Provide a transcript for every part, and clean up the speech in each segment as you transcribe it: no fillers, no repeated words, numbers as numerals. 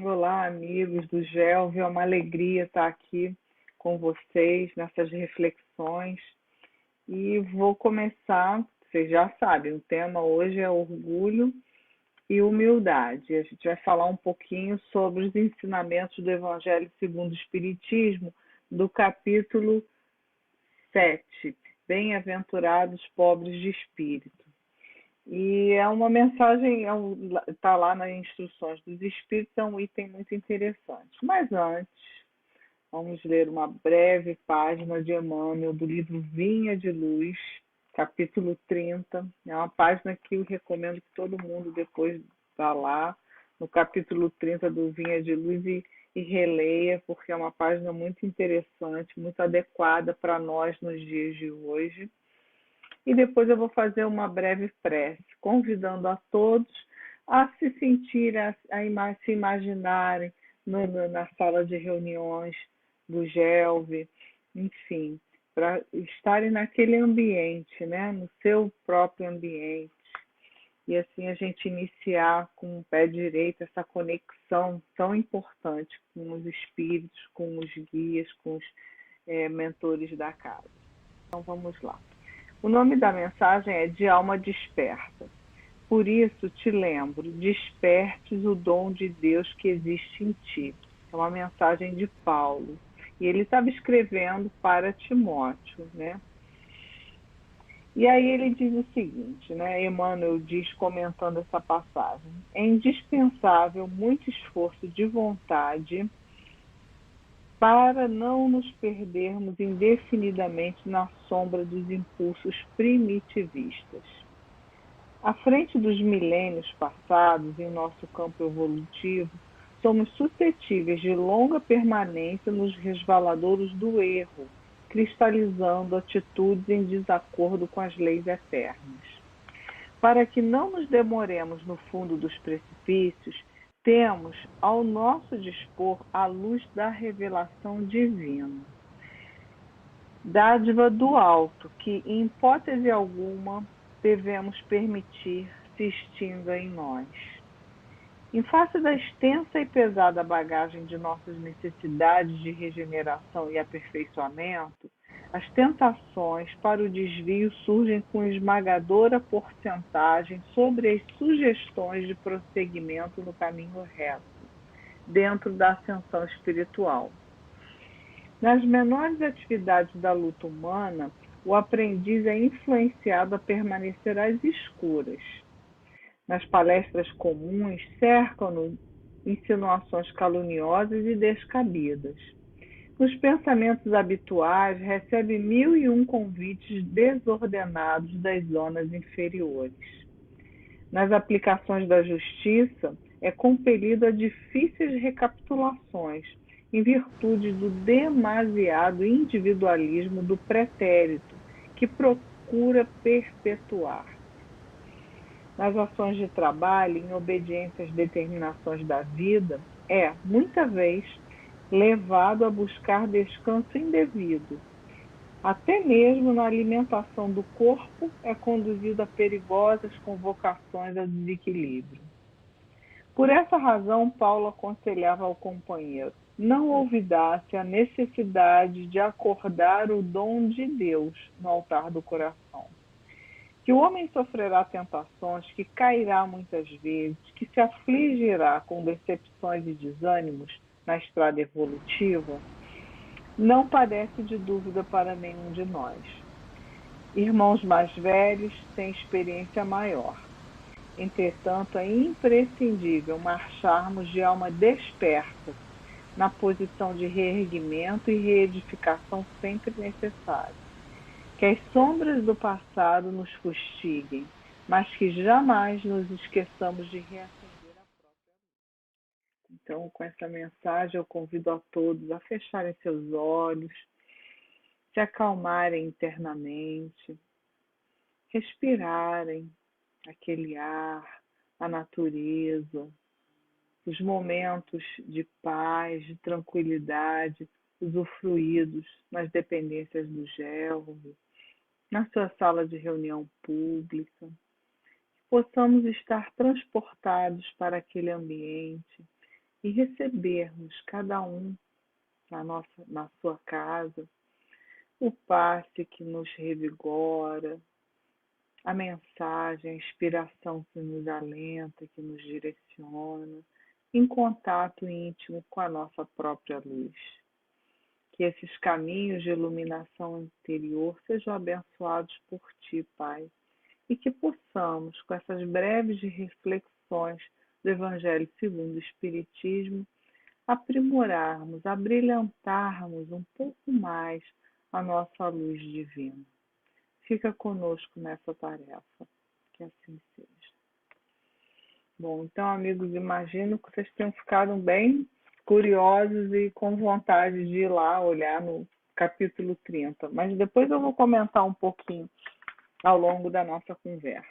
Olá, amigos do GELV, é uma alegria estar aqui com vocês nessas reflexões. E vou começar, vocês já sabem, o tema hoje é orgulho e humildade. A gente vai falar um pouquinho sobre os ensinamentos do Evangelho segundo o Espiritismo, do capítulo 7, Bem-aventurados pobres de espírito. E é uma mensagem, está lá nas instruções dos Espíritos, é um item muito interessante. Mas antes, vamos ler uma breve página de Emmanuel do livro Vinha de Luz, capítulo 30. É uma página que eu recomendo que todo mundo depois vá lá no capítulo 30 do Vinha de Luz e releia, porque é uma página muito interessante, muito adequada para nós nos dias de hoje. E depois eu vou fazer uma breve prece, convidando a todos a se sentirem, se imaginarem na sala de reuniões do GELV, enfim, para estarem naquele ambiente, né, no seu próprio ambiente. E assim a gente iniciar com o pé direito essa conexão tão importante com os espíritos, com os guias, com os mentores da casa. Então vamos lá. O nome da mensagem é De Alma Desperta. Por isso te lembro, despertes o dom de Deus que existe em ti. É uma mensagem de Paulo. E ele estava escrevendo para Timóteo, né? E aí ele diz o seguinte, né? Emmanuel diz, comentando essa passagem: é indispensável muito esforço de vontade para não nos perdermos indefinidamente na sombra dos impulsos primitivistas. À frente dos milênios passados, em nosso campo evolutivo, somos suscetíveis de longa permanência nos resvaladouros do erro, cristalizando atitudes em desacordo com as leis eternas. Para que não nos demoremos no fundo dos precipícios, temos ao nosso dispor a luz da revelação divina, dádiva do alto, que, em hipótese alguma, devemos permitir se extinga em nós. Em face da extensa e pesada bagagem de nossas necessidades de regeneração e aperfeiçoamento, as tentações para o desvio surgem com esmagadora porcentagem sobre as sugestões de prosseguimento no caminho reto, dentro da ascensão espiritual. Nas menores atividades da luta humana, o aprendiz é influenciado a permanecer às escuras. Nas palestras comuns, cercam-no insinuações caluniosas e descabidas. Nos pensamentos habituais, recebe 1001 convites desordenados das zonas inferiores. Nas aplicações da justiça, é compelido a difíceis recapitulações, em virtude do demasiado individualismo do pretérito, que procura perpetuar. Nas ações de trabalho, em obediência às determinações da vida, é, muita vez, levado a buscar descanso indevido. Até mesmo na alimentação do corpo é conduzido a perigosas convocações ao desequilíbrio. Por essa razão, Paulo aconselhava ao companheiro: não olvidasse a necessidade de acordar o dom de Deus no altar do coração. Que o homem sofrerá tentações, que cairá muitas vezes, que se afligirá com decepções e desânimos na estrada evolutiva, não parece de dúvida para nenhum de nós. Irmãos mais velhos têm experiência maior. Entretanto, é imprescindível marcharmos de alma desperta, na posição de reerguimento e reedificação sempre necessária. Que as sombras do passado nos fustiguem, mas que jamais nos esqueçamos de reacender a própria luz. Então, com essa mensagem, eu convido a todos a fecharem seus olhos, se acalmarem internamente, respirarem aquele ar, a natureza, os momentos de paz, de tranquilidade, usufruídos nas dependências do GELV, na sua sala de reunião pública, que possamos estar transportados para aquele ambiente, e recebermos cada um na sua casa o passe que nos revigora, a mensagem, a inspiração que nos alenta, que nos direciona, em contato íntimo com a nossa própria luz. Que esses caminhos de iluminação interior sejam abençoados por Ti, Pai, e que possamos, com essas breves reflexões do Evangelho segundo o Espiritismo, aprimorarmos, abrilhantarmos um pouco mais a nossa luz divina. Fica conosco nessa tarefa, que assim seja. Bom, então, amigos, imagino que vocês tenham ficado bem curiosos e com vontade de ir lá olhar no capítulo 30, mas depois eu vou comentar um pouquinho ao longo da nossa conversa.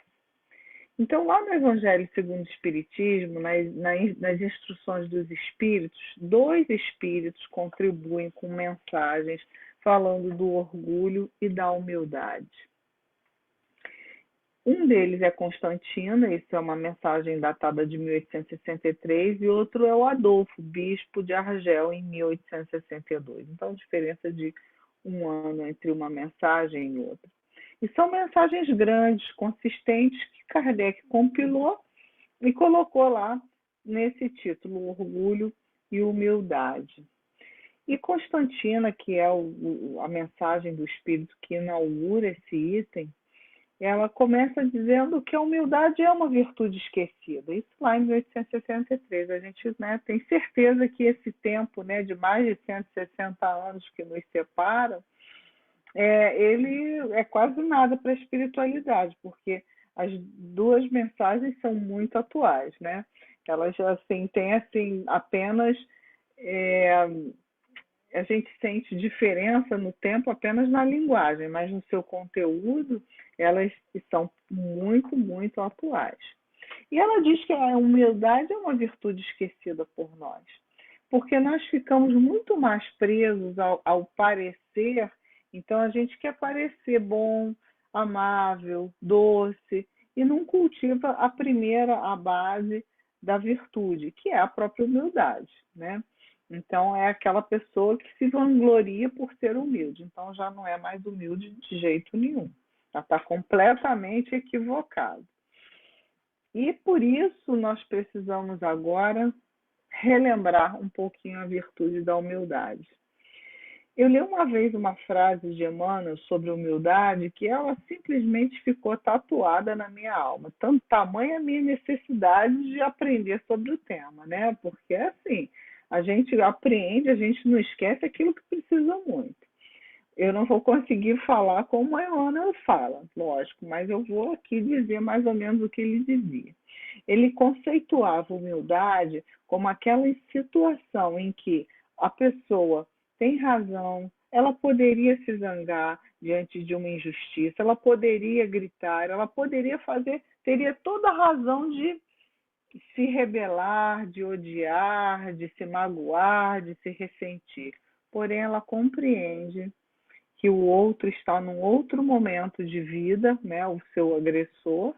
Então, lá no Evangelho segundo o Espiritismo, nas instruções dos espíritos, 2 espíritos contribuem com mensagens falando do orgulho e da humildade. Um deles é Constantino, isso é uma mensagem datada de 1863, e outro é o Adolfo, bispo de Argel, em 1862. Então, a diferença de um ano entre uma mensagem e outra. E são mensagens grandes, consistentes, que Kardec compilou e colocou lá nesse título, Orgulho e Humildade. E Constantina, que é a mensagem do Espírito que inaugura esse item, ela começa dizendo que a humildade é uma virtude esquecida. Isso lá em 1863. A gente tem certeza que esse tempo de mais de 160 anos que nos separam, ele é quase nada para a espiritualidade, porque as 2 mensagens são muito atuais, né? Elas assim têm assim apenas a gente sente diferença no tempo apenas na linguagem, mas no seu conteúdo elas são muito, muito atuais. E ela diz que a humildade é uma virtude esquecida por nós, porque nós ficamos muito mais presos ao parecer. Então a gente quer parecer bom, amável, doce, e não cultiva a base da virtude, que é a própria humildade, né? Então é aquela pessoa que se vangloria por ser humilde, então já não é mais humilde de jeito nenhum. Ela está completamente equivocada. E por isso nós precisamos agora relembrar um pouquinho a virtude da humildade. Eu li uma vez uma frase de Emmanuel sobre humildade que ela simplesmente ficou tatuada na minha alma. Tanto tamanha a minha necessidade de aprender sobre o tema, né? Porque assim, a gente aprende, a gente não esquece aquilo que precisa muito. Eu não vou conseguir falar como a Emmanuel fala, lógico, mas eu vou aqui dizer mais ou menos o que ele dizia. Ele conceituava humildade como aquela situação em que a pessoa tem razão, ela poderia se zangar diante de uma injustiça, ela poderia gritar, ela poderia fazer, teria toda a razão de se rebelar, de odiar, de se magoar, de se ressentir. Porém, ela compreende que o outro está num outro momento de vida, né, o seu agressor,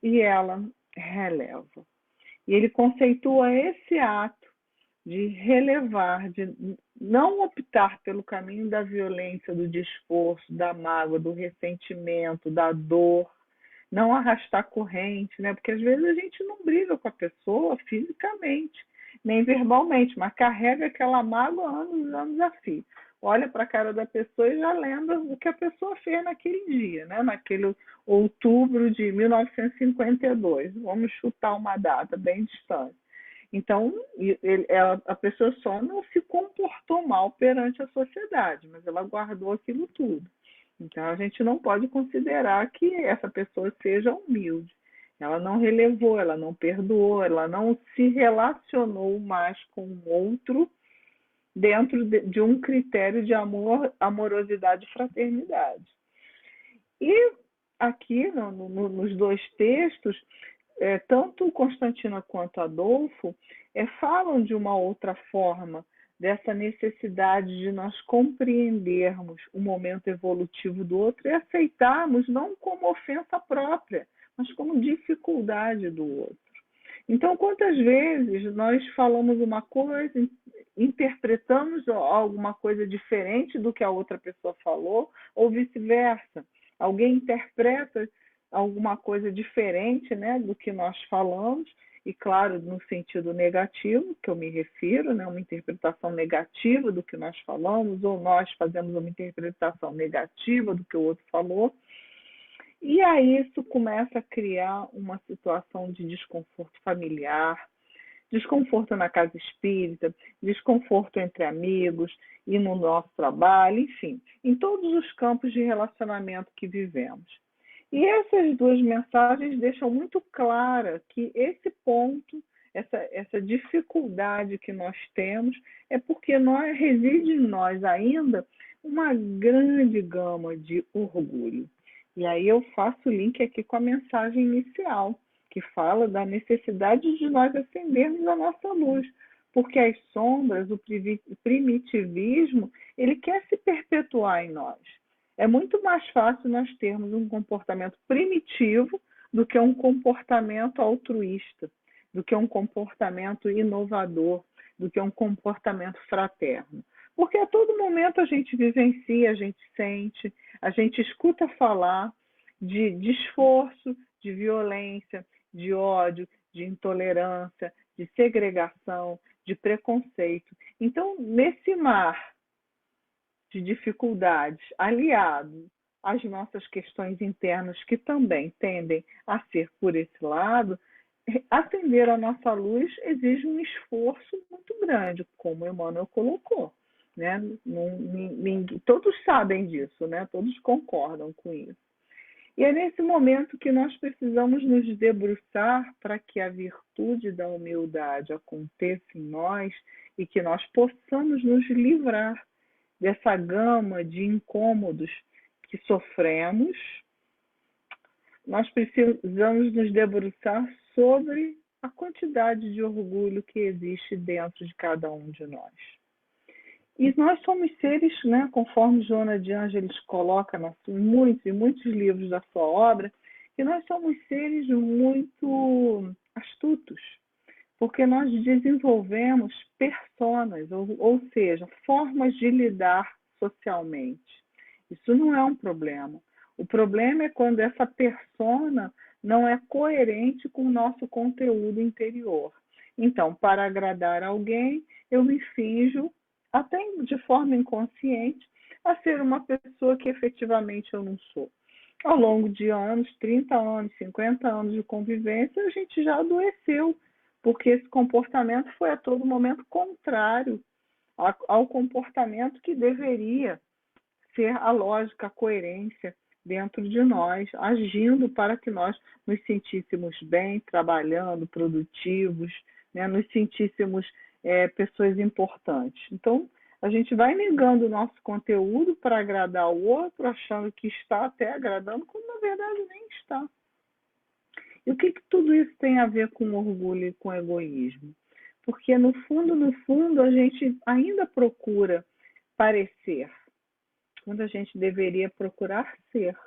e ela releva. E ele conceitua esse ato de relevar, de não optar pelo caminho da violência, do desforço, da mágoa, do ressentimento, da dor, não arrastar corrente, né? Porque às vezes a gente não briga com a pessoa fisicamente, nem verbalmente, mas carrega aquela mágoa anos e anos a fio. Olha para a cara da pessoa e já lembra o que a pessoa fez naquele dia, né? Naquele outubro de 1952. Vamos chutar uma data bem distante. Então, a pessoa só não se comportou mal perante a sociedade, mas ela guardou aquilo tudo. Então, a gente não pode considerar que essa pessoa seja humilde. Ela não relevou, ela não perdoou, ela não se relacionou mais com o outro dentro de um critério de amor, amorosidade e fraternidade. E aqui, nos 2 textos, tanto Constantino quanto Adolfo falam de uma outra forma dessa necessidade de nós compreendermos o momento evolutivo do outro e aceitarmos não como ofensa própria, mas como dificuldade do outro. Então, quantas vezes nós falamos uma coisa, interpretamos alguma coisa diferente do que a outra pessoa falou, ou vice-versa. Alguém interpreta alguma coisa diferente, né, do que nós falamos, e claro, no sentido negativo, que eu me refiro, né, uma interpretação negativa do que nós falamos, ou nós fazemos uma interpretação negativa do que o outro falou. E aí isso começa a criar uma situação de desconforto familiar, desconforto na casa espírita, desconforto entre amigos e no nosso trabalho, enfim, em todos os campos de relacionamento que vivemos. E essas duas mensagens deixam muito clara que esse ponto, essa dificuldade que nós temos, é porque reside em nós ainda uma grande gama de orgulho. E aí eu faço o link aqui com a mensagem inicial, que fala da necessidade de nós acendermos a nossa luz, porque as sombras, o primitivismo, ele quer se perpetuar em nós. É muito mais fácil nós termos um comportamento primitivo do que um comportamento altruísta, do que um comportamento inovador, do que um comportamento fraterno. Porque a todo momento a gente vivencia, a gente sente, a gente escuta falar de esforço, de violência, de ódio, de intolerância, de segregação, de preconceito. Então, nesse mar de dificuldades, aliado às nossas questões internas, que também tendem a ser por esse lado, acender a nossa luz exige um esforço muito grande, como o Emmanuel colocou. Né? Todos sabem disso, né? Todos concordam com isso. E é nesse momento que nós precisamos nos debruçar para que a virtude da humildade aconteça em nós e que nós possamos nos livrar dessa gama de incômodos que sofremos. Nós precisamos nos debruçar sobre a quantidade de orgulho que existe dentro de cada um de nós. E nós somos seres, né, conforme Joana de Ângeles coloca em muitos livros da sua obra, que nós somos seres muito astutos, porque nós desenvolvemos personas, ou seja, formas de lidar socialmente. Isso não é um problema. O problema é quando essa persona não é coerente com o nosso conteúdo interior. Então, para agradar alguém, eu me finjo, até de forma inconsciente, a ser uma pessoa que efetivamente eu não sou. Ao longo de anos, 30 anos, 50 anos de convivência, a gente já adoeceu, porque esse comportamento foi a todo momento contrário ao comportamento que deveria ser a lógica, a coerência dentro de nós, agindo para que nós nos sentíssemos bem, trabalhando, produtivos, né? Nos sentíssemos pessoas importantes. Então, a gente vai negando o nosso conteúdo para agradar o outro, achando que está até agradando, quando na verdade nem está. E o que tudo isso tem a ver com orgulho e com egoísmo? Porque no fundo, a gente ainda procura parecer, quando a gente deveria procurar ser.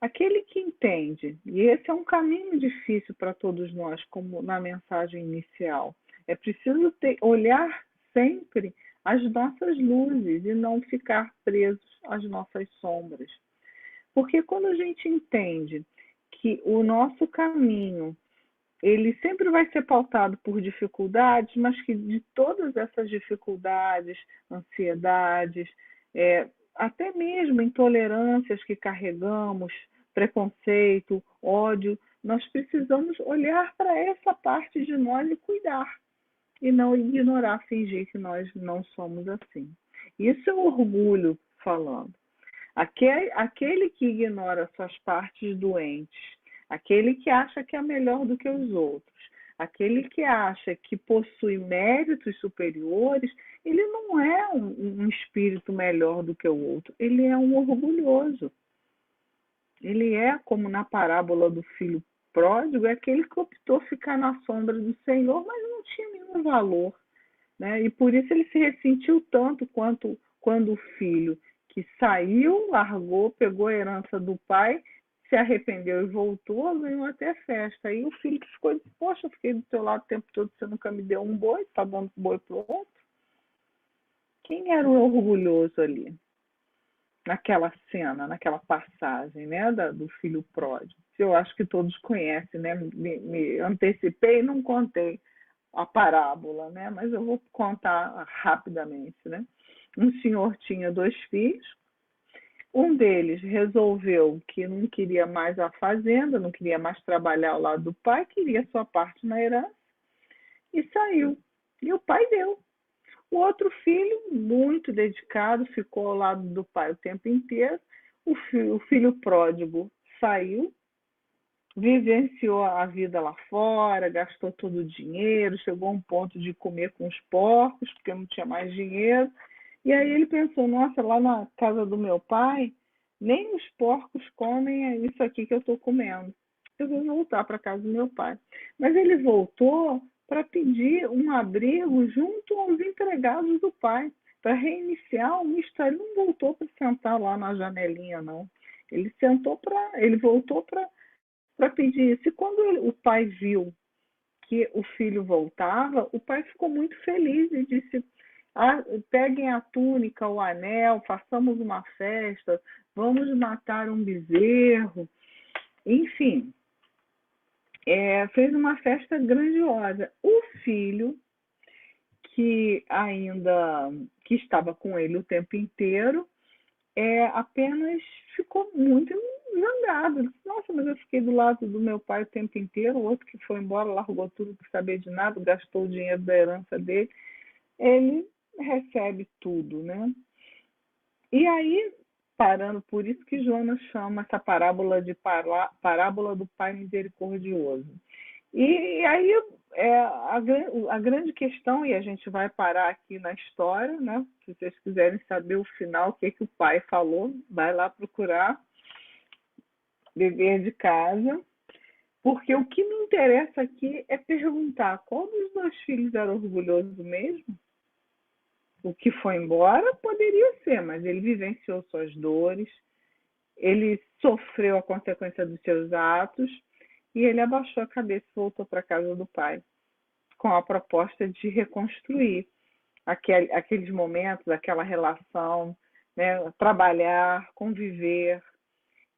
Aquele que entende, e esse é um caminho difícil para todos nós, como na mensagem inicial, é preciso olhar sempre as nossas luzes e não ficar presos às nossas sombras. Porque quando a gente entende que o nosso caminho ele sempre vai ser pautado por dificuldades, mas que de todas essas dificuldades, ansiedades, até mesmo intolerâncias que carregamos, preconceito, ódio, nós precisamos olhar para essa parte de nós e cuidar, e não ignorar, fingir que nós não somos assim. Isso é orgulho falando. Aquele que ignora suas partes doentes, aquele que acha que é melhor do que os outros, aquele que acha que possui méritos superiores, ele não é um espírito melhor do que o outro, ele é um orgulhoso. Ele é, como na parábola do filho pródigo, é aquele que optou ficar na sombra do Senhor, mas não tinha nenhum valor. Né? E por isso ele se ressentiu tanto quando o filho que saiu, largou, pegou a herança do pai, se arrependeu e voltou, ganhou até festa. Aí o filho que ficou disse, poxa, eu fiquei do teu lado o tempo todo, você nunca me deu um boi, tá dando boi pro outro. Quem era o orgulhoso ali? Naquela cena, naquela passagem, né, do filho pródigo. Eu acho que todos conhecem, né? Me antecipei e não contei a parábola, né? Mas eu vou contar rapidamente, né? Um senhor tinha 2 filhos. Um deles resolveu que não queria mais a fazenda, não queria mais trabalhar ao lado do pai, queria sua parte na herança e saiu. E o pai deu. O outro filho, muito dedicado, ficou ao lado do pai o tempo inteiro. O filho pródigo saiu, vivenciou a vida lá fora, gastou todo o dinheiro, chegou a um ponto de comer com os porcos, porque não tinha mais dinheiro. E aí ele pensou, nossa, lá na casa do meu pai, nem os porcos comem isso aqui que eu estou comendo. Eu vou voltar para a casa do meu pai. Mas ele voltou para pedir um abrigo junto aos empregados do pai, para reiniciar uma história. Ele não voltou para sentar lá na janelinha, não. Ele voltou para pedir isso. E quando o pai viu que o filho voltava, o pai ficou muito feliz e disse, peguem a túnica, o anel, façamos uma festa, vamos matar um bezerro. Enfim, fez uma festa grandiosa. O filho, que estava com ele o tempo inteiro, apenas ficou muito zangado. Disse, nossa, mas eu fiquei do lado do meu pai o tempo inteiro, o outro que foi embora, largou tudo sem saber de nada, gastou o dinheiro da herança dele. Ele recebe tudo, né? E aí, parando, por isso que Jonas chama essa parábola de parábola do Pai Misericordioso. E aí a grande questão, e a gente vai parar aqui na história, né? Se vocês quiserem saber o final, o que o pai falou, vai lá procurar, dever de casa, porque o que me interessa aqui é perguntar qual dos 2 filhos era orgulhoso mesmo? O que foi embora poderia ser, mas ele vivenciou suas dores, ele sofreu a consequência dos seus atos e ele abaixou a cabeça e voltou para a casa do pai, com a proposta de reconstruir aqueles momentos, aquela relação, né? Trabalhar, conviver.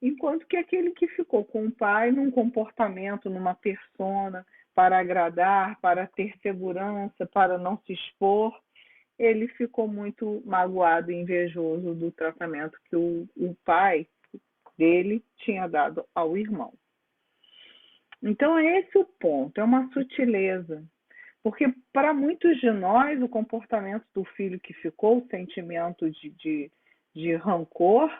Enquanto que aquele que ficou com o pai num comportamento, numa persona, para agradar, para ter segurança, para não se expor, ele ficou muito magoado e invejoso do tratamento que o pai dele tinha dado ao irmão. Então, é esse o ponto, é uma sutileza. Porque para muitos de nós, o comportamento do filho que ficou, o sentimento de rancor,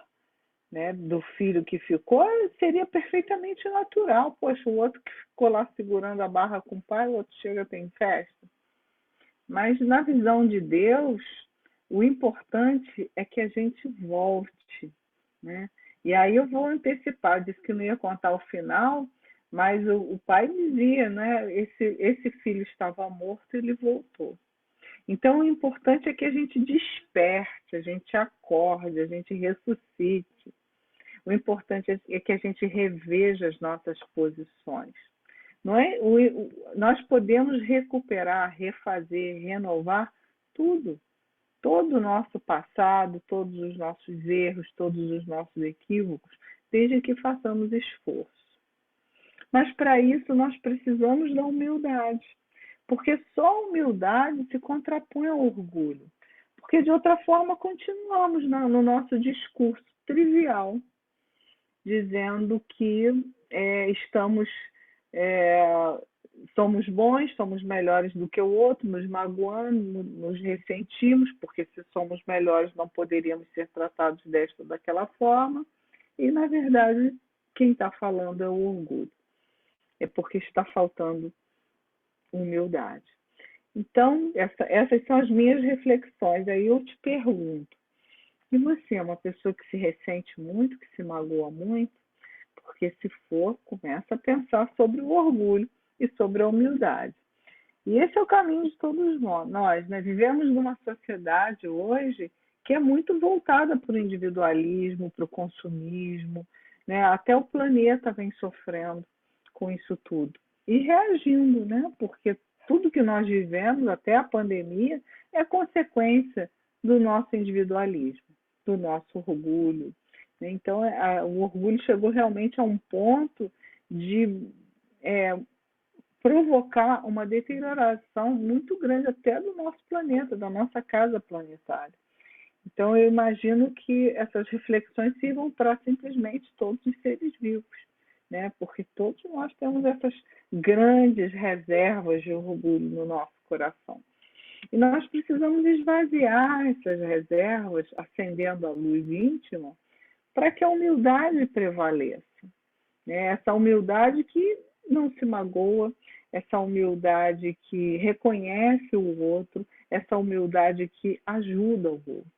né, do filho que ficou, seria perfeitamente natural. Poxa, o outro que ficou lá segurando a barra com o pai, o outro chega e tem festa. Mas na visão de Deus, o importante é que a gente volte, né? E aí eu vou antecipar, disse que não ia contar o final, mas o pai dizia, né? Esse filho estava morto e ele voltou. Então o importante é que a gente desperte, a gente acorde, a gente ressuscite. O importante é que a gente reveja as nossas posições. Não é? Nós podemos recuperar, refazer, renovar tudo. Todo o nosso passado, todos os nossos erros, todos os nossos equívocos, desde que façamos esforço. Mas para isso nós precisamos da humildade, porque só a humildade se contrapõe ao orgulho. Porque de outra forma continuamos no nosso discurso trivial, dizendo que estamos somos bons, somos melhores do que o outro, nos magoando, nos ressentimos, porque se somos melhores não poderíamos ser tratados desta ou daquela forma. E, na verdade, quem está falando é o orgulho. É porque está faltando humildade. Então, essas são as minhas reflexões. Aí eu te pergunto, e você é uma pessoa que se ressente muito, que se magoa muito? Porque se for, começa a pensar sobre o orgulho e sobre a humildade. E esse é o caminho de todos nós, né? Vivemos numa sociedade hoje que é muito voltada para o individualismo, para o consumismo, né? Até o planeta vem sofrendo com isso tudo e reagindo, né? Porque tudo que nós vivemos, até a pandemia, é consequência do nosso individualismo, do nosso orgulho. Então, o orgulho chegou realmente a um ponto de provocar uma deterioração muito grande até do nosso planeta, da nossa casa planetária. Então, eu imagino que essas reflexões sirvam para simplesmente todos os seres vivos, né? Porque todos nós temos essas grandes reservas de orgulho no nosso coração. E nós precisamos esvaziar essas reservas, acendendo a luz íntima, para que a humildade prevaleça, né? Essa humildade que não se magoa, essa humildade que reconhece o outro, essa humildade que ajuda o outro.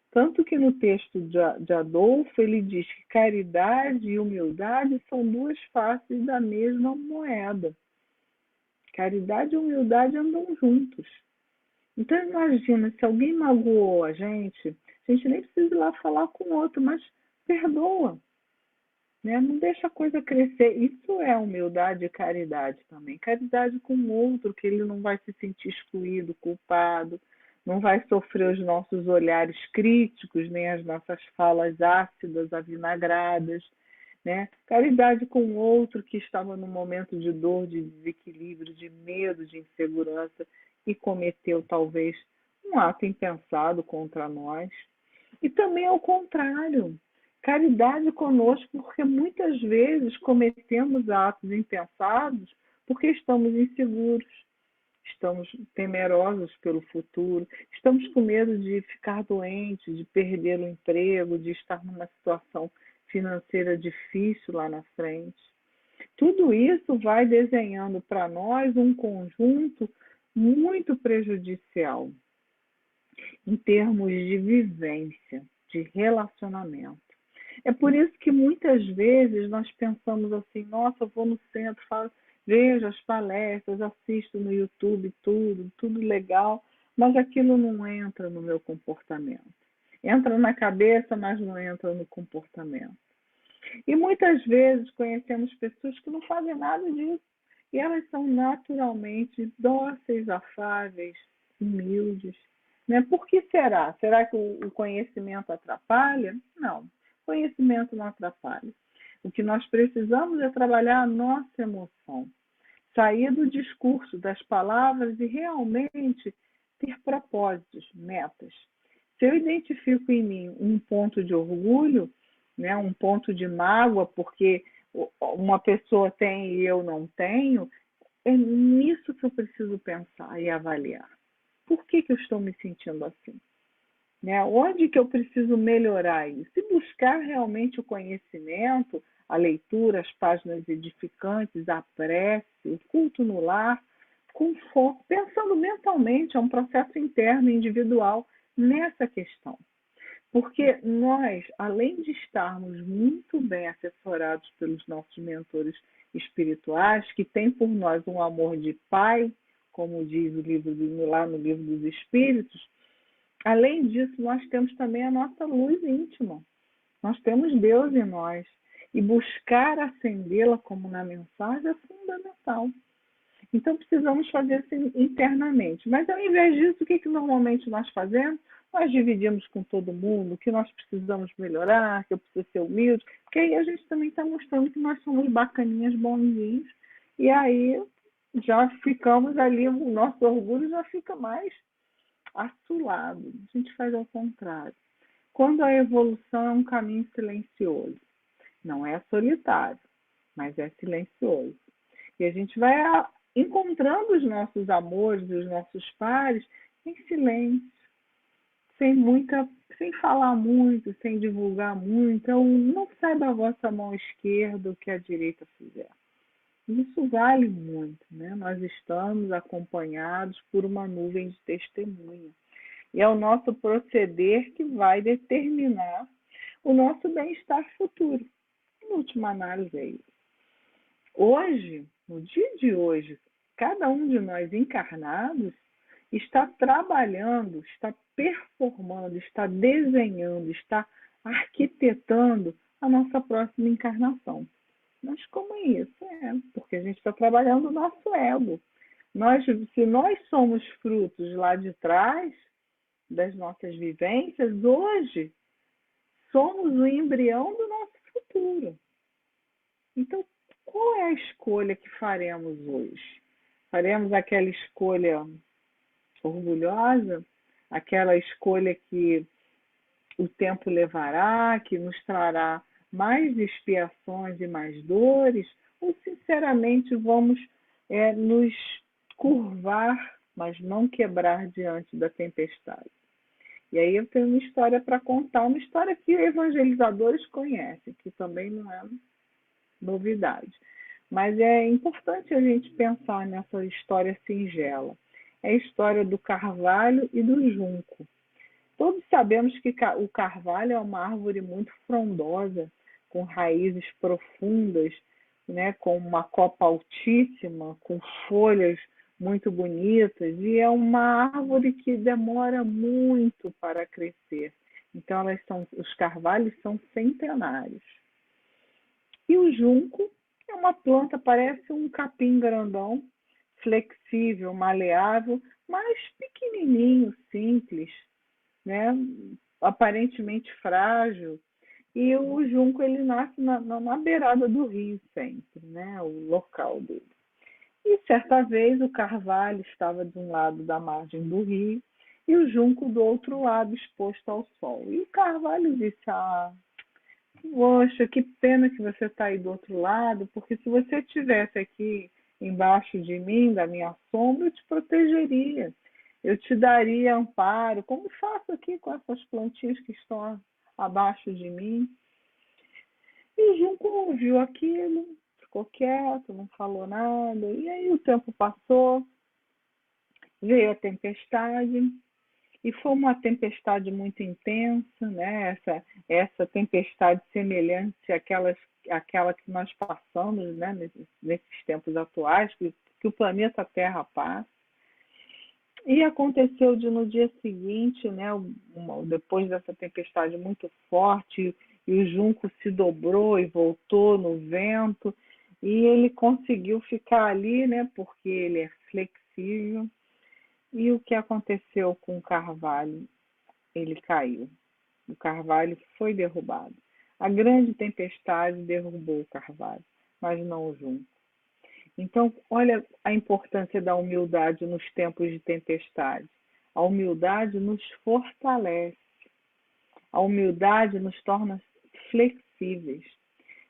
Tanto que no texto de Adolfo ele diz que caridade e humildade são duas faces da mesma moeda. Caridade e humildade andam juntos. Então imagina, se alguém magoou a gente nem precisa ir lá falar com o outro, mas perdoa, né? Não deixa a coisa crescer. Isso é humildade e caridade também. Caridade com o outro, que ele não vai se sentir excluído, culpado, não vai sofrer os nossos olhares críticos, nem as nossas falas ácidas, avinagradas, né? Caridade com o outro que estava num momento de dor, de desequilíbrio, de medo, de insegurança e cometeu talvez um ato impensado contra nós. E também ao contrário, caridade conosco, porque muitas vezes cometemos atos impensados porque estamos inseguros, estamos temerosos pelo futuro, estamos com medo de ficar doentes, de perder o emprego, de estar numa situação financeira difícil lá na frente. Tudo isso vai desenhando para nós um conjunto muito prejudicial em termos de vivência, de relacionamento. É por isso que muitas vezes nós pensamos assim, nossa, eu vou no centro, vejo as palestras, assisto no YouTube tudo legal, mas aquilo não entra no meu comportamento. Entra na cabeça, mas não entra no comportamento. E muitas vezes conhecemos pessoas que não fazem nada disso. E elas são naturalmente dóceis, afáveis, humildes. Né? Por que será? Será que o conhecimento atrapalha? Não, o conhecimento não atrapalha. O que nós precisamos é trabalhar a nossa emoção, sair do discurso, das palavras e realmente ter propósitos, metas. Se eu identifico em mim um ponto de orgulho, né, um ponto de mágoa, porque uma pessoa tem e eu não tenho, é nisso que eu preciso pensar e avaliar. Por que eu estou me sentindo assim? Né? Onde que eu preciso melhorar isso? E buscar realmente o conhecimento, a leitura, as páginas edificantes, a prece, o culto no lar, com foco, pensando mentalmente, é um processo interno, individual, nessa questão. Porque nós, além de estarmos muito bem assessorados pelos nossos mentores espirituais, que têm por nós um amor de pai, como diz o livro lá no livro dos Espíritos, além disso, nós temos também a nossa luz íntima. Nós temos Deus em nós. E buscar acendê-la, como na mensagem, é fundamental. Então, precisamos fazer isso internamente. Mas, ao invés disso, o que normalmente nós fazemos? Nós dividimos com todo mundo que nós precisamos melhorar, que eu preciso ser humilde, porque aí a gente também está mostrando que nós somos bacaninhas, bonzinhos, e aí já ficamos ali, o nosso orgulho já fica mais assolado. A gente faz ao contrário. Quando a evolução é um caminho silencioso, não é solitário, mas é silencioso. E a gente vai encontrando os nossos amores, os nossos pares, em silêncio, sem falar muito, sem divulgar muito. Então, não sai da vossa mão esquerda o que a direita fizer. Isso vale muito, né? Nós estamos acompanhados por uma nuvem de testemunha. E é o nosso proceder que vai determinar o nosso bem-estar futuro. Em última análise, é isso. Hoje, no dia de hoje, cada um de nós encarnados está trabalhando, está performando, está desenhando, está arquitetando a nossa próxima encarnação. Mas como é isso? Porque a gente está trabalhando o nosso ego. Se nós somos frutos lá de trás das nossas vivências, hoje somos o embrião do nosso futuro. Então, qual é a escolha que faremos hoje? Faremos aquela escolha orgulhosa, aquela escolha que o tempo levará, que nos trará mais expiações e mais dores, ou sinceramente vamos nos curvar, mas não quebrar diante da tempestade? E aí eu tenho uma história para contar, uma história que evangelizadores conhecem, que também não é novidade. Mas é importante a gente pensar nessa história singela. É a história do carvalho e do junco. Todos sabemos que o carvalho é uma árvore muito frondosa, com raízes profundas, né, com uma copa altíssima, com folhas muito bonitas, e é uma árvore que demora muito para crescer. Então, os carvalhos são centenários. E o junco é uma planta, parece um capim grandão, flexível, maleável, mas pequenininho, simples, né? Aparentemente frágil. E o junco ele nasce na beirada do rio sempre, né? O local dele. E certa vez o carvalho estava de um lado da margem do rio e o junco do outro lado exposto ao sol. E o carvalho disse: poxa, que pena que você está aí do outro lado, porque se você estivesse aqui embaixo de mim, da minha sombra, eu te protegeria. Eu te daria amparo, como faço aqui com essas plantinhas que estão abaixo de mim. E o junco ouviu aquilo, ficou quieto, não falou nada. E aí o tempo passou, veio a tempestade, e foi uma tempestade muito intensa, né? Essa tempestade semelhante àquela que nós passamos, né? Nesses tempos atuais, que o planeta Terra passa. E aconteceu no dia seguinte, né? Depois dessa tempestade muito forte, e o junco se dobrou e voltou no vento, e ele conseguiu ficar ali, né? Porque ele é flexível. E o que aconteceu com o carvalho? Ele caiu. O carvalho foi derrubado. A grande tempestade derrubou o carvalho, mas não o junco. Então, olha a importância da humildade nos tempos de tempestade. A humildade nos fortalece. A humildade nos torna flexíveis.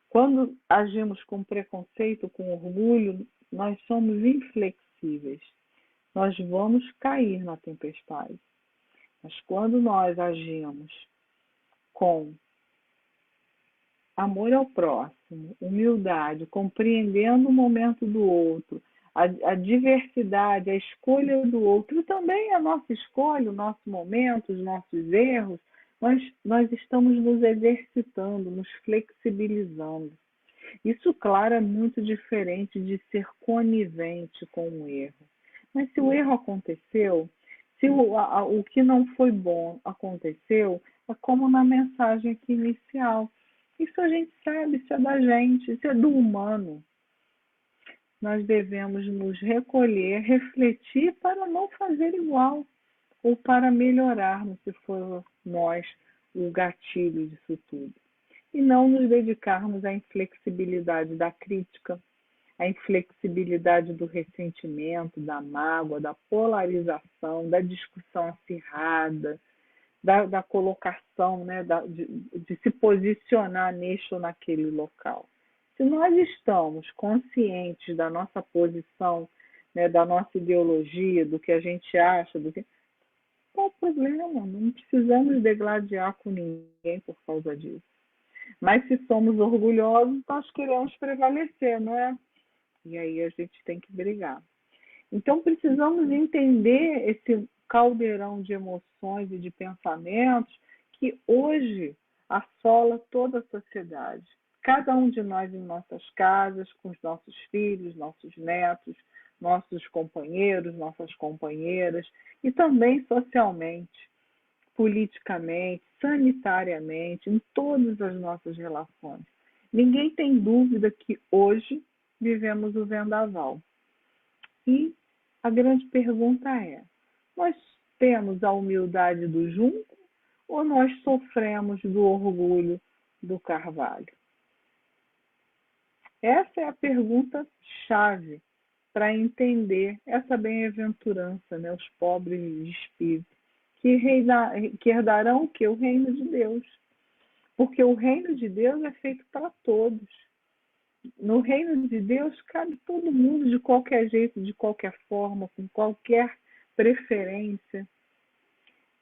Quando agimos com preconceito, com orgulho, nós somos inflexíveis. Nós vamos cair na tempestade. Mas quando nós agimos com amor ao próximo, humildade, compreendendo o momento do outro, a diversidade, a escolha do outro, e também a nossa escolha, o nosso momento, os nossos erros, nós estamos nos exercitando, nos flexibilizando. Isso, claro, é muito diferente de ser conivente com o erro. Mas se o erro aconteceu, se o que não foi bom aconteceu, é como na mensagem aqui inicial. Isso a gente sabe, isso é da gente, isso é do humano. Nós devemos nos recolher, refletir para não fazer igual ou para melhorarmos, se for nós o gatilho disso tudo. E não nos dedicarmos à inflexibilidade da crítica, à inflexibilidade do ressentimento, da mágoa, da polarização, da discussão acirrada, da colocação, né, de se posicionar neste ou naquele local. Se nós estamos conscientes da nossa posição, né, da nossa ideologia, do que a gente acha, qual o problema? Não precisamos degladiar com ninguém por causa disso. Mas se somos orgulhosos, nós queremos prevalecer, não é? E aí a gente tem que brigar. Então precisamos entender esse caldeirão de emoções e de pensamentos que hoje assola toda a sociedade. Cada um de nós em nossas casas, com os nossos filhos, nossos netos, nossos companheiros, nossas companheiras, e também socialmente. politicamente, sanitariamente, em todas as nossas relações. Ninguém tem dúvida que hoje vivemos o vendaval. E a grande pergunta é: nós temos a humildade do junco ou nós sofremos do orgulho do carvalho? Essa é a pergunta chave para entender essa bem-aventurança, né? Os pobres de espírito, que herdarão o que? O reino de Deus. Porque o reino de Deus é feito para todos. No reino de Deus cabe todo mundo de qualquer jeito, de qualquer forma, com qualquer preferência.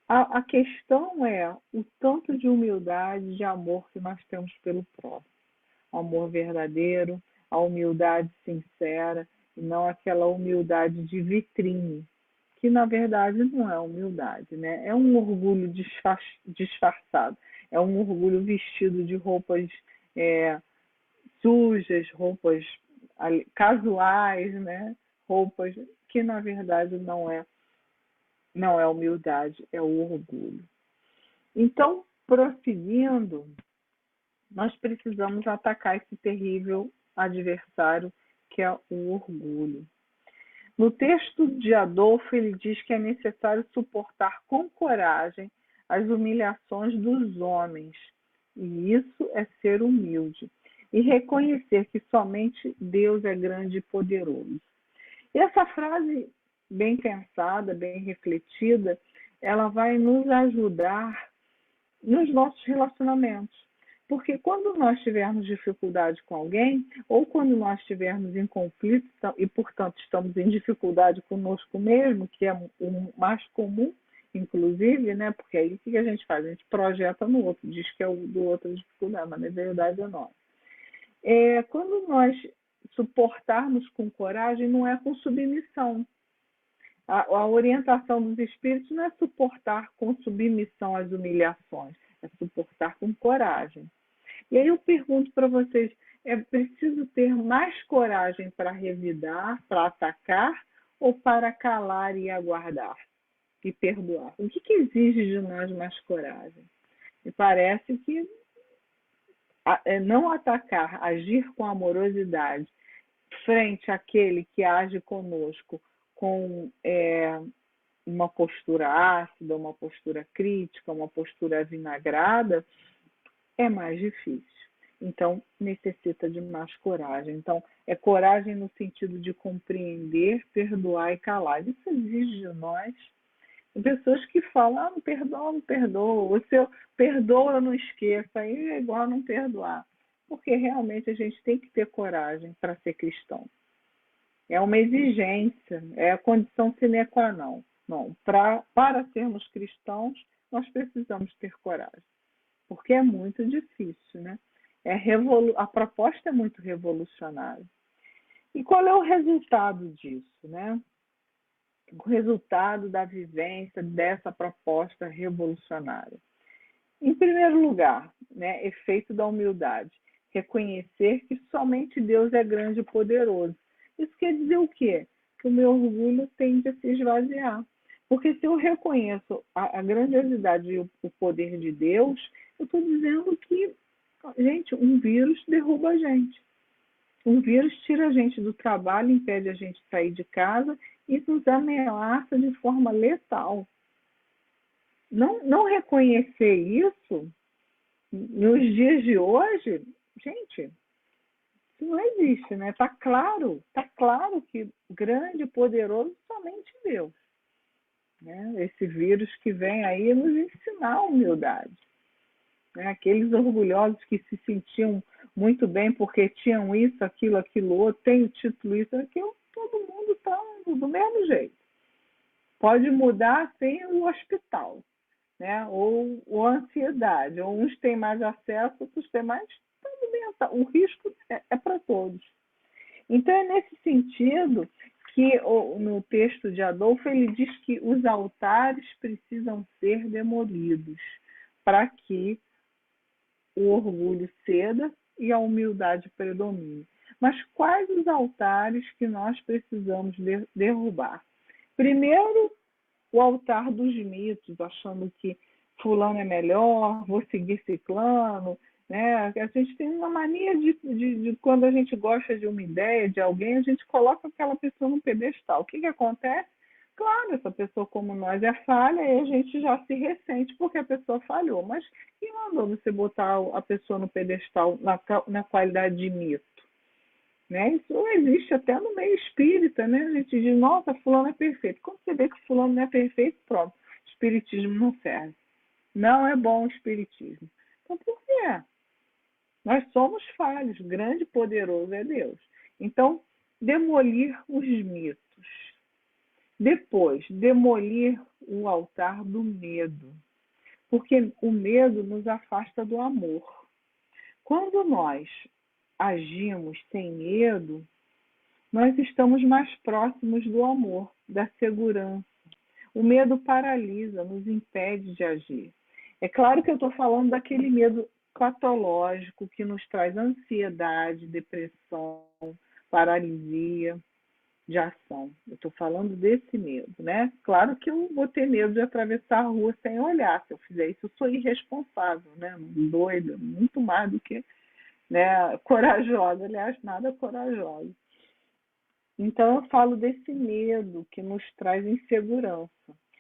A questão é o tanto de humildade, de amor que nós temos pelo próximo. O amor verdadeiro, a humildade sincera, e não aquela humildade de vitrine, que na verdade não é humildade, né? É um orgulho disfarçado, é um orgulho vestido de roupas sujas, roupas casuais, né? Roupas que na verdade não é humildade, é o orgulho. Então, prosseguindo, nós precisamos atacar esse terrível adversário que é o orgulho. No texto de Adolfo, ele diz que é necessário suportar com coragem as humilhações dos homens, e isso é ser humilde, e reconhecer que somente Deus é grande e poderoso. E essa frase, bem pensada, bem refletida, ela vai nos ajudar nos nossos relacionamentos. Porque quando nós tivermos dificuldade com alguém, ou quando nós estivermos em conflito e, portanto, estamos em dificuldade conosco mesmo, que é o mais comum, inclusive, né? Porque aí o que a gente faz? A gente projeta no outro, diz que é o do outro a dificuldade, mas na verdade é nossa. Quando nós suportarmos com coragem, não é com submissão. A orientação dos espíritos não é suportar com submissão às humilhações, é suportar com coragem. E aí eu pergunto para vocês, é preciso ter mais coragem para revidar, para atacar, ou para calar e aguardar e perdoar? O que exige de nós mais coragem? Me parece que não atacar, agir com amorosidade frente àquele que age conosco com uma postura ácida, uma postura crítica, uma postura avinagrada, é mais difícil. Então, necessita de mais coragem. Então, é coragem no sentido de compreender, perdoar e calar. Isso exige de nós. Tem pessoas que falam, não perdoa, não perdoa. O seu perdoa, não esqueça. Aí é igual a não perdoar. Porque realmente a gente tem que ter coragem para ser cristão. É uma exigência, é a condição sine qua non. Não, para sermos cristãos, nós precisamos ter coragem. Porque é muito difícil, né? A proposta é muito revolucionária. E qual é o resultado disso, né? O resultado da vivência dessa proposta revolucionária. Em primeiro lugar, né, efeito da humildade. Reconhecer que somente Deus é grande e poderoso. Isso quer dizer o quê? Que o meu orgulho tende a se esvaziar. Porque se eu reconheço a grandiosidade e o poder de Deus, eu estou dizendo que, gente, um vírus derruba a gente. Um vírus tira a gente do trabalho, impede a gente de sair de casa e nos ameaça de forma letal. Não reconhecer isso, nos dias de hoje, gente, isso não existe, né? Tá claro que grande e poderoso somente Deus. Né? Esse vírus que vem aí nos ensinar a humildade. Né? Aqueles orgulhosos que se sentiam muito bem porque tinham isso, aquilo outro, tem o título, isso, aquilo, todo mundo está do mesmo jeito. Pode mudar sem o hospital, né? ou a ansiedade, ou uns têm mais acesso, outros têm mais, tudo bem, tá? O risco é para todos. Então é nesse sentido que no texto de Adolfo ele diz que os altares precisam ser demolidos para que o orgulho ceda e a humildade predomine. Mas quais os altares que nós precisamos derrubar? Primeiro, o altar dos mitos, achando que fulano é melhor, vou seguir ciclano, né? A gente tem uma mania de quando a gente gosta de uma ideia, de alguém, a gente coloca aquela pessoa no pedestal. O que acontece? Claro, essa pessoa como nós é falha e a gente já se ressente porque a pessoa falhou. Mas quem mandou você botar a pessoa no pedestal na qualidade de mito? Né? Isso existe até no meio espírita, né? A gente diz, nossa, fulano é perfeito. Quando você vê que fulano não é perfeito, pronto, espiritismo não serve. Não é bom o espiritismo. Então, por quê? Nós somos falhos, grande e poderoso é Deus. Então, demolir os mitos. Depois, demolir o altar do medo. Porque o medo nos afasta do amor. Quando nós agimos sem medo, nós estamos mais próximos do amor, da segurança. O medo paralisa, nos impede de agir. É claro que eu estou falando daquele medo patológico que nos traz ansiedade, depressão, paralisia de ação. Eu estou falando desse medo, né? Claro que eu vou ter medo de atravessar a rua sem olhar. Se eu fizer isso, eu sou irresponsável, né? Doida, muito mais do que, né, corajosa. Aliás, nada corajosa. Então eu falo desse medo que nos traz insegurança.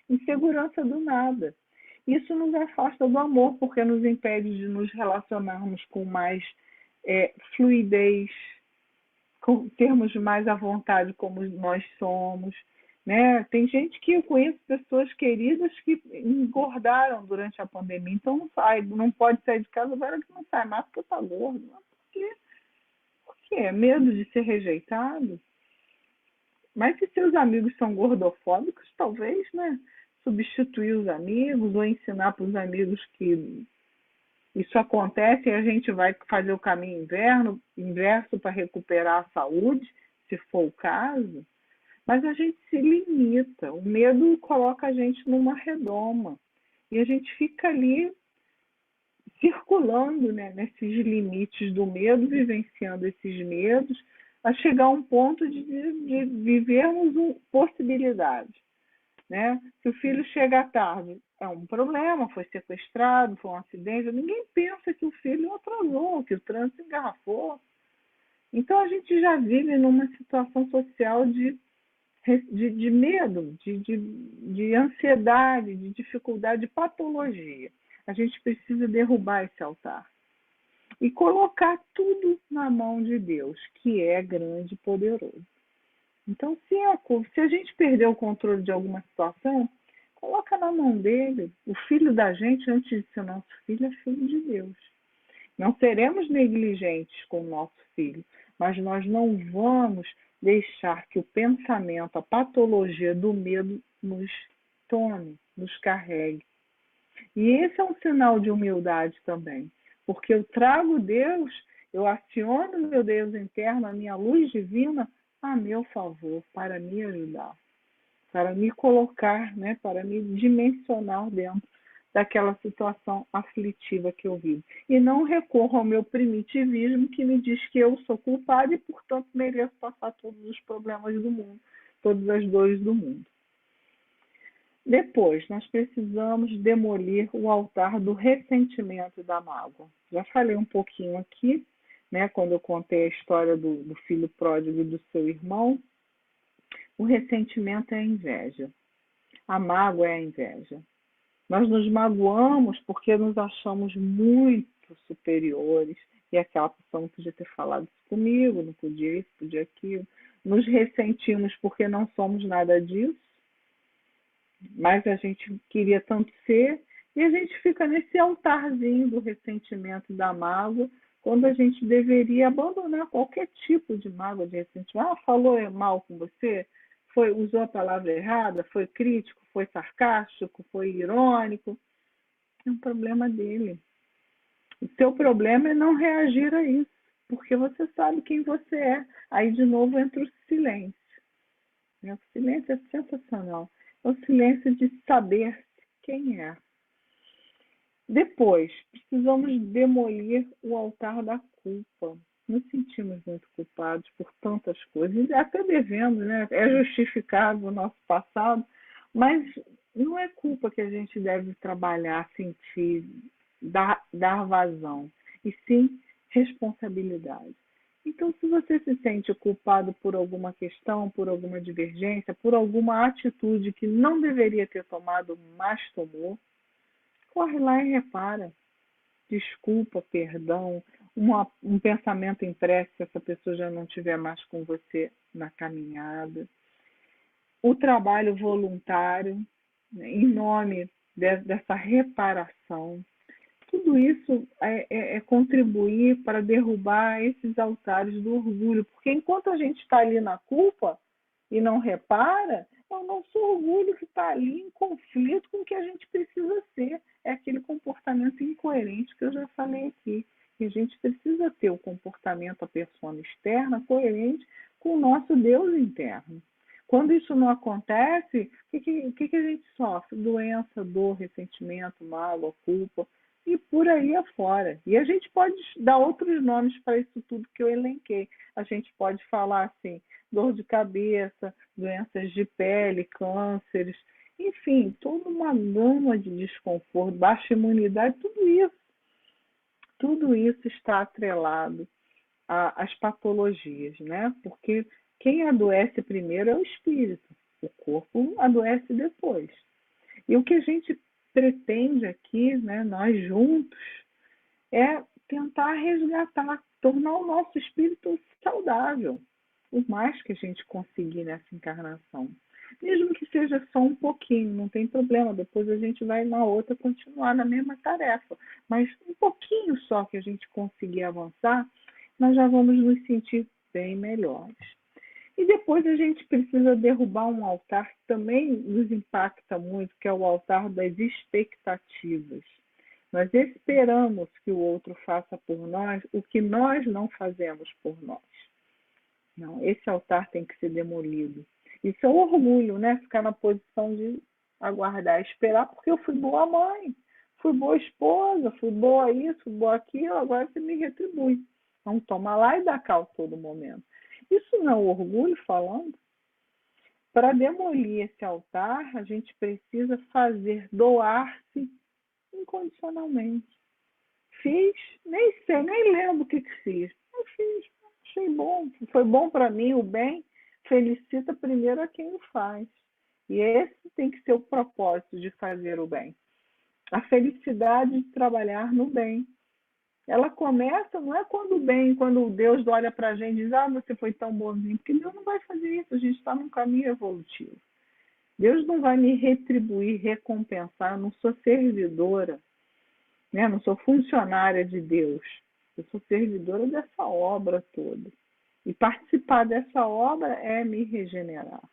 Insegurança do nada. Isso nos afasta do amor, porque nos impede de nos relacionarmos com mais fluidez, com termos mais à vontade como nós somos. Né? Tem gente que eu conheço, pessoas queridas que engordaram durante a pandemia, então não sai, não pode sair de casa, agora que não sai mais porque está gordo. Por quê? Por quê? Medo de ser rejeitado? Mas se seus amigos são gordofóbicos, talvez, né? Substituir os amigos ou ensinar para os amigos que isso acontece e a gente vai fazer o caminho inverso para recuperar a saúde, se for o caso. Mas a gente se limita. O medo coloca a gente numa redoma. E a gente fica ali circulando, né, nesses limites do medo, vivenciando esses medos, a chegar a um ponto de vivermos possibilidades. Né? Se o filho chega tarde, é um problema, foi sequestrado, foi um acidente, ninguém pensa que o filho atrasou, que o trânsito engarrafou. Então a gente já vive numa situação social de medo, de ansiedade, de dificuldade, de patologia. A gente precisa derrubar esse altar e colocar tudo na mão de Deus, que é grande e poderoso. Então, se a gente perder o controle de alguma situação, coloca na mão dele. O filho da gente, antes de ser nosso filho, é filho de Deus. Não seremos negligentes com o nosso filho, mas nós não vamos deixar que o pensamento, a patologia do medo nos tome, nos carregue. E esse é um sinal de humildade também, porque eu trago Deus, eu aciono meu Deus interno, a minha luz divina, a meu favor, para me ajudar, para me colocar, né, para me dimensionar dentro daquela situação aflitiva que eu vivo. E não recorro ao meu primitivismo que me diz que eu sou culpada e, portanto, mereço passar todos os problemas do mundo, todas as dores do mundo. Depois, nós precisamos demolir o altar do ressentimento e da mágoa. Já falei um pouquinho aqui, né, quando eu contei a história do filho pródigo e do seu irmão. O ressentimento é a inveja. A mágoa é a inveja. Nós nos magoamos porque nos achamos muito superiores e aquela pessoa não podia ter falado isso comigo, não podia isso, podia aquilo. Nos ressentimos porque não somos nada disso, mas a gente queria tanto ser, e a gente fica nesse altarzinho do ressentimento e da mágoa, quando a gente deveria abandonar qualquer tipo de mágoa, de ressentimento. Falou mal com você? Usou a palavra errada? Foi crítico? Foi sarcástico? Foi irônico? É um problema dele. O seu problema é não reagir a isso, porque você sabe quem você é. Aí, de novo, entra o silêncio. O silêncio é sensacional. É o silêncio de saber quem é. Depois, precisamos demolir o altar da culpa. Nos sentimos muito culpados por tantas coisas, e até devemos, né? É justificável o nosso passado, mas não é culpa que a gente deve trabalhar, sentir, dar vazão, e sim responsabilidade. Então, se você se sente culpado por alguma questão, por alguma divergência, por alguma atitude que não deveria ter tomado, mas tomou, corre lá e repara. Desculpa, perdão, um pensamento impresso se essa pessoa já não estiver mais com você na caminhada. O trabalho voluntário, né, em nome dessa reparação. Tudo isso é contribuir para derrubar esses altares do orgulho, porque enquanto a gente está ali na culpa e não repara, é o nosso orgulho que está ali em conflito com o que a gente precisa ser. É aquele comportamento incoerente que eu já falei aqui. E a gente precisa ter o comportamento, a persona externa, coerente com o nosso Deus interno. Quando isso não acontece, o que a gente sofre? Doença, dor, ressentimento, mágoa, culpa e por aí afora. E a gente pode dar outros nomes para isso tudo que eu elenquei. A gente pode falar assim, dor de cabeça, doenças de pele, cânceres, enfim, toda uma gama de desconforto, baixa imunidade, tudo isso está atrelado às patologias, né? Porque quem adoece primeiro é o espírito, o corpo adoece depois. E o que a gente pretende aqui, né, nós juntos, é tentar resgatar, tornar o nosso espírito saudável, o mais que a gente conseguir nessa encarnação. Mesmo que seja só um pouquinho, não tem problema, depois a gente vai na outra continuar na mesma tarefa. Mas um pouquinho só que a gente conseguir avançar, nós já vamos nos sentir bem melhores. E depois a gente precisa derrubar um altar que também nos impacta muito, que é o altar das expectativas. Nós esperamos que o outro faça por nós o que nós não fazemos por nós. Não, esse altar tem que ser demolido. Isso é um orgulho, né? Ficar na posição de aguardar, esperar, porque eu fui boa mãe, fui boa esposa, fui boa isso, fui boa aquilo, agora você me retribui. Então toma lá e dá cá a todo momento. Isso não é orgulho falando? Para demolir esse altar, a gente precisa fazer, doar-se incondicionalmente. Fiz, nem sei, nem lembro o que fiz. Eu fiz, achei bom, foi bom para mim o bem. Felicita primeiro a quem o faz. E esse tem que ser o propósito de fazer o bem. A felicidade de trabalhar no bem. Ela começa, não é quando o bem, quando Deus olha para a gente e diz, você foi tão bonzinho, porque Deus não vai fazer isso, a gente está num caminho evolutivo. Deus não vai me retribuir, recompensar, eu não sou servidora, né? Não sou funcionária de Deus, eu sou servidora dessa obra toda. E participar dessa obra é me regenerar.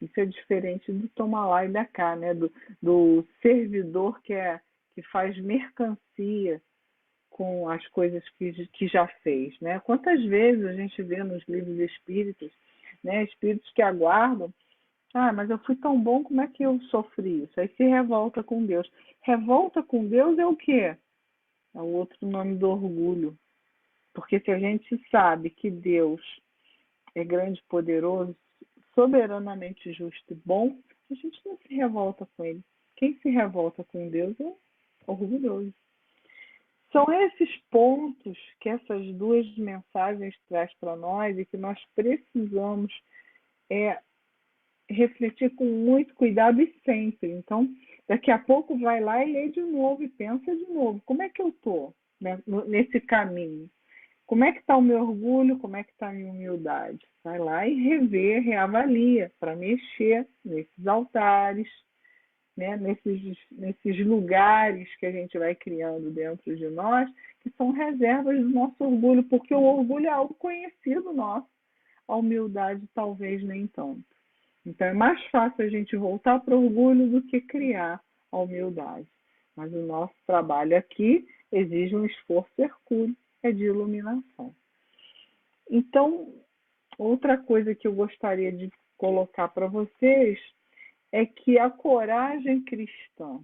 Isso é diferente do tomar lá e da cá, né? Do servidor que faz mercancia com as coisas que já fez, né? Quantas vezes a gente vê nos livros espíritas, né? Espíritos que aguardam, mas eu fui tão bom, como é que eu sofri isso? Aí se revolta com Deus. Revolta com Deus é o quê? É o outro nome do orgulho. Porque se a gente sabe que Deus é grande, poderoso, soberanamente justo e bom, a gente não se revolta com ele. Quem se revolta com Deus é orgulhoso. São esses pontos que essas duas mensagens traz para nós e que nós precisamos refletir com muito cuidado e sempre. Então, daqui a pouco vai lá e lê de novo e pensa de novo. Como é que eu estou, né, nesse caminho? Como é que está o meu orgulho? Como é que está a minha humildade? Vai lá e revê, reavalia para mexer nesses altares, né, nesses lugares que a gente vai criando dentro de nós, que são reservas do nosso orgulho, porque o orgulho é algo conhecido nosso, a humildade talvez nem tanto. Então é mais fácil a gente voltar para o orgulho do que criar a humildade. Mas o nosso trabalho aqui exige um esforço hercúleo, é de iluminação. Então, outra coisa que eu gostaria de colocar para vocês é que a coragem cristã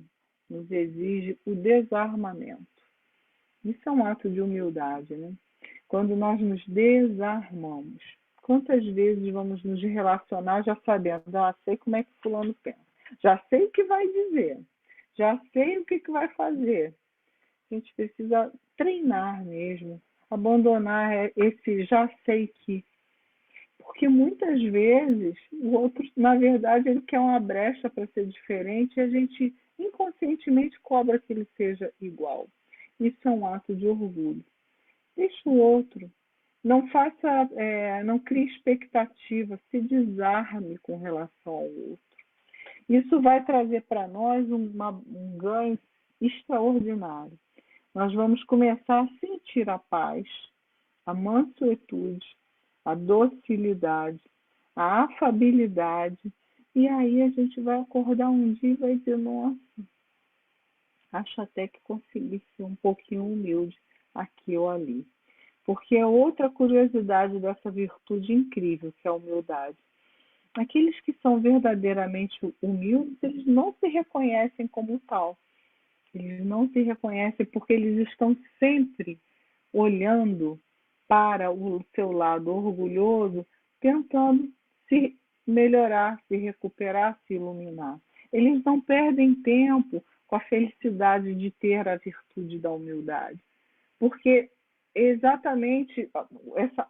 nos exige o desarmamento. Isso é um ato de humildade, né? Quando nós nos desarmamos, quantas vezes vamos nos relacionar já sabendo, sei como é que fulano pensa. Já sei o que vai dizer, já sei o que vai fazer. A gente precisa treinar mesmo, abandonar esse já sei que. Porque muitas vezes o outro, na verdade, ele quer uma brecha para ser diferente e a gente inconscientemente cobra que ele seja igual. Isso é um ato de orgulho. Deixa o outro. Não faça, não crie expectativa, se desarme com relação ao outro. Isso vai trazer para nós um ganho extraordinário. Nós vamos começar a sentir a paz, a mansuetude, a docilidade, a afabilidade, e aí a gente vai acordar um dia e vai dizer, nossa, acho até que consegui ser um pouquinho humilde aqui ou ali. Porque é outra curiosidade dessa virtude incrível, que é a humildade. Aqueles que são verdadeiramente humildes, eles não se reconhecem como tal. Eles não se reconhecem porque eles estão sempre olhando para o seu lado orgulhoso, tentando se melhorar, se recuperar, se iluminar. Eles não perdem tempo com a felicidade de ter a virtude da humildade, porque exatamente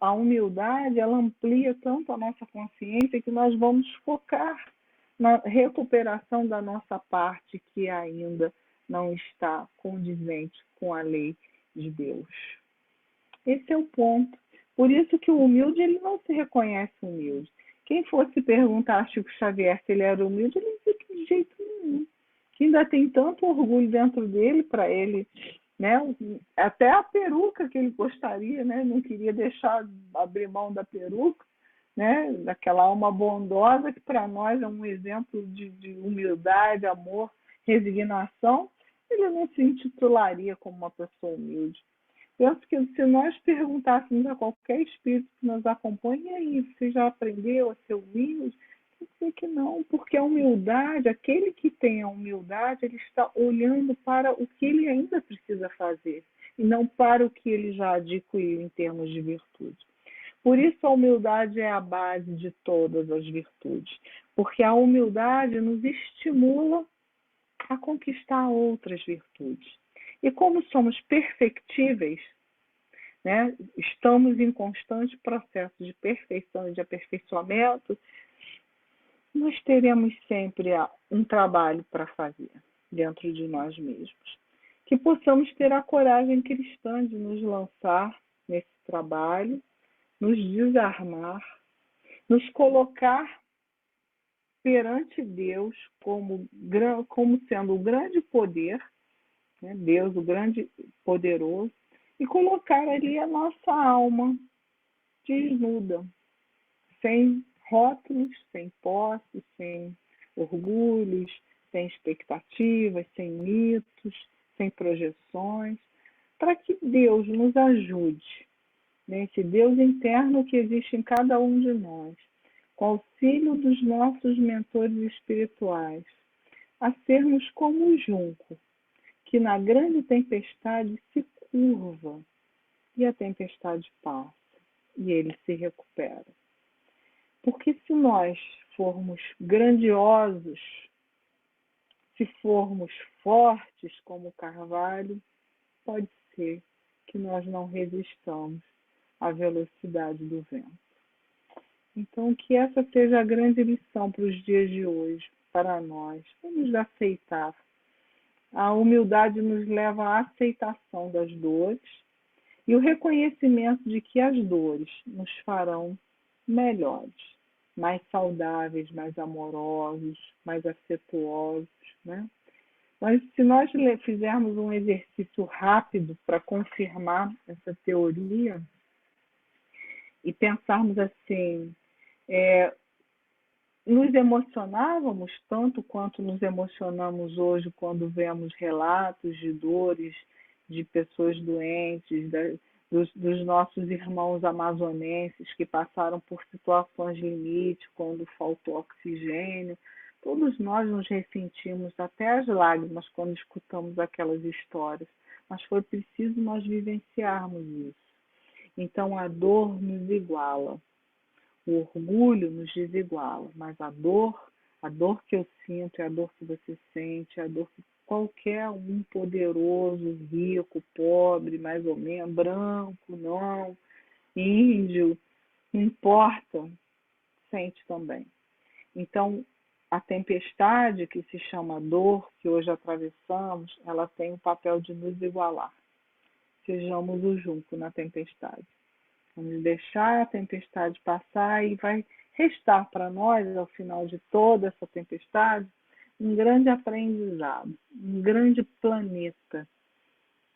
a humildade ela amplia tanto a nossa consciência que nós vamos focar na recuperação da nossa parte que ainda não está condizente com a lei de Deus. Esse é o ponto. Por isso que o humilde ele não se reconhece humilde. Quem fosse perguntar a Chico Xavier se ele era humilde, ele dizia que de jeito nenhum. Que ainda tem tanto orgulho dentro dele para ele, né? Até a peruca que ele gostaria, né? Não queria deixar abrir mão da peruca, né? Daquela alma bondosa que para nós é um exemplo de humildade, amor, resignação. Ele não se intitularia como uma pessoa humilde. Penso que se nós perguntássemos a qualquer espírito que nos acompanhe, e aí, você já aprendeu a ser humilde? Eu dizer que não, porque a humildade, aquele que tem a humildade, ele está olhando para o que ele ainda precisa fazer, e não para o que ele já adquiriu em termos de virtude. Por isso a humildade é a base de todas as virtudes, porque a humildade nos estimula a conquistar outras virtudes. E como somos perfectíveis, né, estamos em constante processo de perfeição e de aperfeiçoamento, nós teremos sempre um trabalho para fazer dentro de nós mesmos. Que possamos ter a coragem cristã de nos lançar nesse trabalho, nos desarmar, nos colocar perante Deus como sendo o grande poder, né? Deus, o grande poderoso, e colocar ali a nossa alma desnuda, sem rótulos, sem posses, sem orgulhos, sem expectativas, sem mitos, sem projeções, para que Deus nos ajude, né? Esse Deus interno que existe em cada um de nós, com auxílio dos nossos mentores espirituais, a sermos como o junco, que na grande tempestade se curva e a tempestade passa e ele se recupera. Porque se nós formos grandiosos, se formos fortes como o carvalho, pode ser que nós não resistamos à velocidade do vento. Então, que essa seja a grande lição para os dias de hoje, para nós. Vamos aceitar. A humildade nos leva à aceitação das dores e o reconhecimento de que as dores nos farão melhores, mais saudáveis, mais amorosos, mais afetuosos, né? Mas se nós fizermos um exercício rápido para confirmar essa teoria e pensarmos assim, nos emocionávamos tanto quanto nos emocionamos hoje quando vemos relatos de dores de pessoas doentes, dos nossos irmãos amazonenses que passaram por situações limite, quando faltou oxigênio. Todos nós nos ressentimos até as lágrimas quando escutamos aquelas histórias, mas foi preciso nós vivenciarmos isso. Então a dor nos iguala. O orgulho nos desiguala, mas a dor, A dor que eu sinto é a dor que você sente, é a dor que qualquer um poderoso, rico, pobre, mais ou menos, branco, não, índio, não importa, sente também. Então, a tempestade, que se chama dor, que hoje atravessamos, ela tem o papel de nos igualar. Sejamos o junco na tempestade. Vamos deixar a tempestade passar e vai restar para nós, ao final de toda essa tempestade, um grande aprendizado, um grande planeta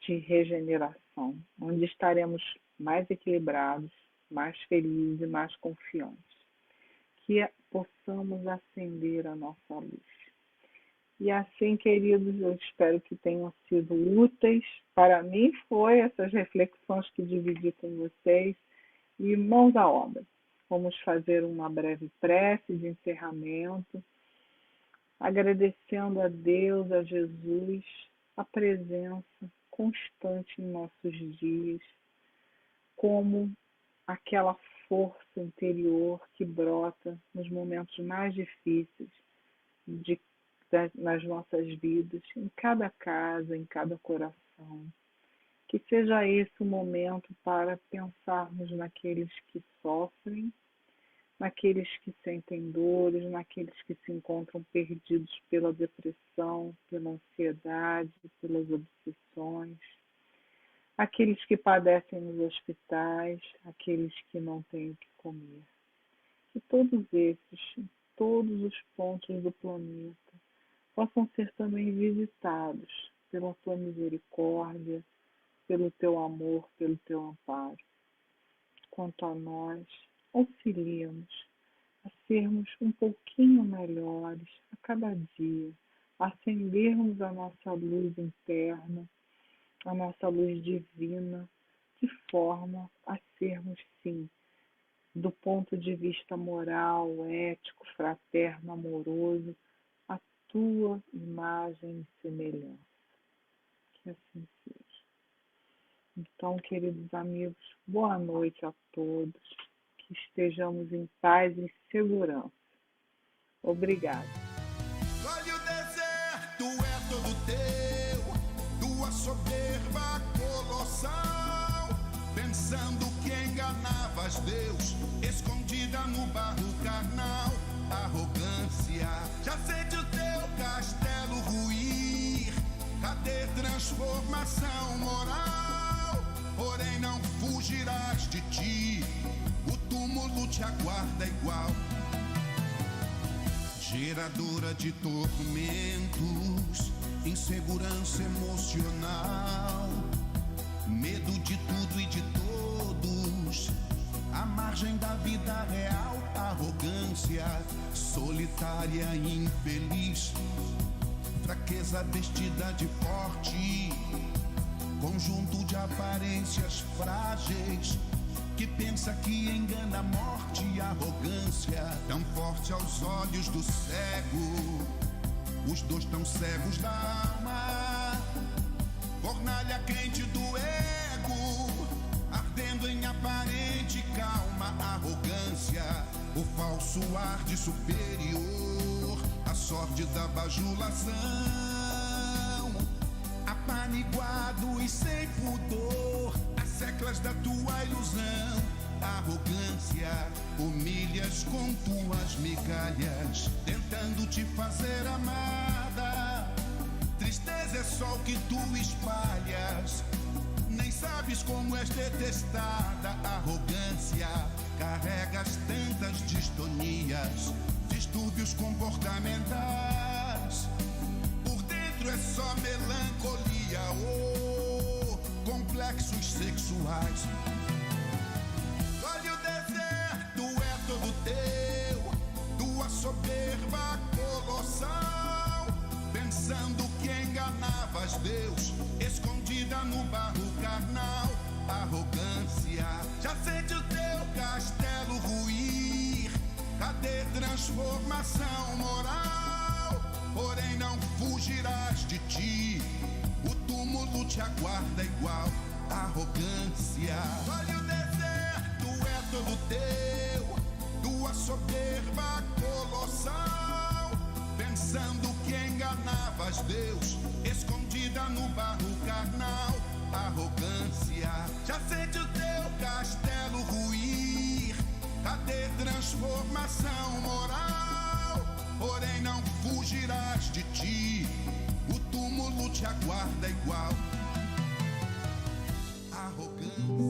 de regeneração, onde estaremos mais equilibrados, mais felizes e mais confiantes. Que possamos acender a nossa luz. E assim, queridos, eu espero que tenham sido úteis. Para mim foi essas reflexões que dividi com vocês. E mãos à obra. Vamos fazer uma breve prece de encerramento, agradecendo a Deus, a Jesus, a presença constante em nossos dias, como aquela força interior que brota nos momentos mais difíceis nas nossas vidas, em cada casa, em cada coração. Que seja esse o momento para pensarmos naqueles que sofrem, naqueles que sentem dores, naqueles que se encontram perdidos pela depressão, pela ansiedade, pelas obsessões, aqueles que padecem nos hospitais, aqueles que não têm o que comer. E todos esses, em todos os pontos do planeta, possam ser também visitados pela tua misericórdia, pelo teu amor, pelo teu amparo. Quanto a nós, auxilia-nos a sermos um pouquinho melhores a cada dia, a acendermos a nossa luz interna, a nossa luz divina, de forma a sermos, sim, do ponto de vista moral, ético, fraterno, amoroso, a tua imagem e semelhança. Que assim seja. Então, queridos amigos, boa noite a todos, que estejamos em paz e segurança. Obrigada. Olha, o deserto é todo teu, tua soberba colossal, pensando que enganavas Deus, escondida no barro carnal, arrogância, já sente o teu castelo ruir, cadê transformação moral? Porém não fugirás de ti, o túmulo te aguarda igual. Geradora de tormentos, insegurança emocional, medo de tudo e de todos, à margem da vida real, arrogância, solitária e infeliz, fraqueza vestida de forte, conjunto de aparências frágeis, que pensa que engana a morte e a arrogância, tão forte aos olhos do cego, os dois tão cegos da alma, fornalha quente do ego, ardendo em aparente calma, arrogância, o falso ar de superior, a sorte da bajulação, apaniguado e sem pudor, as seclas da tua ilusão, arrogância, humilhas com tuas migalhas, tentando te fazer amada, tristeza é só o que tu espalhas, nem sabes como és detestada, arrogância, carregas tantas distonias, distúrbios comportamentais, por dentro é só melancolia, complexos sexuais. Olha, o deserto é todo teu, tua soberba colossal, pensando que enganavas Deus, escondida no barro carnal, arrogância, já sente o teu castelo ruir, cadê transformação moral? Porém não fugirás de ti, o túmulo te aguarda igual, arrogância. Olha, o deserto é todo teu, tua soberba colossal, voz Deus, escondida no barro carnal. Arrogância, já sente o teu castelo ruir. Cadê transformação moral? Porém não fugirás de ti, o túmulo te aguarda igual. Arrogância.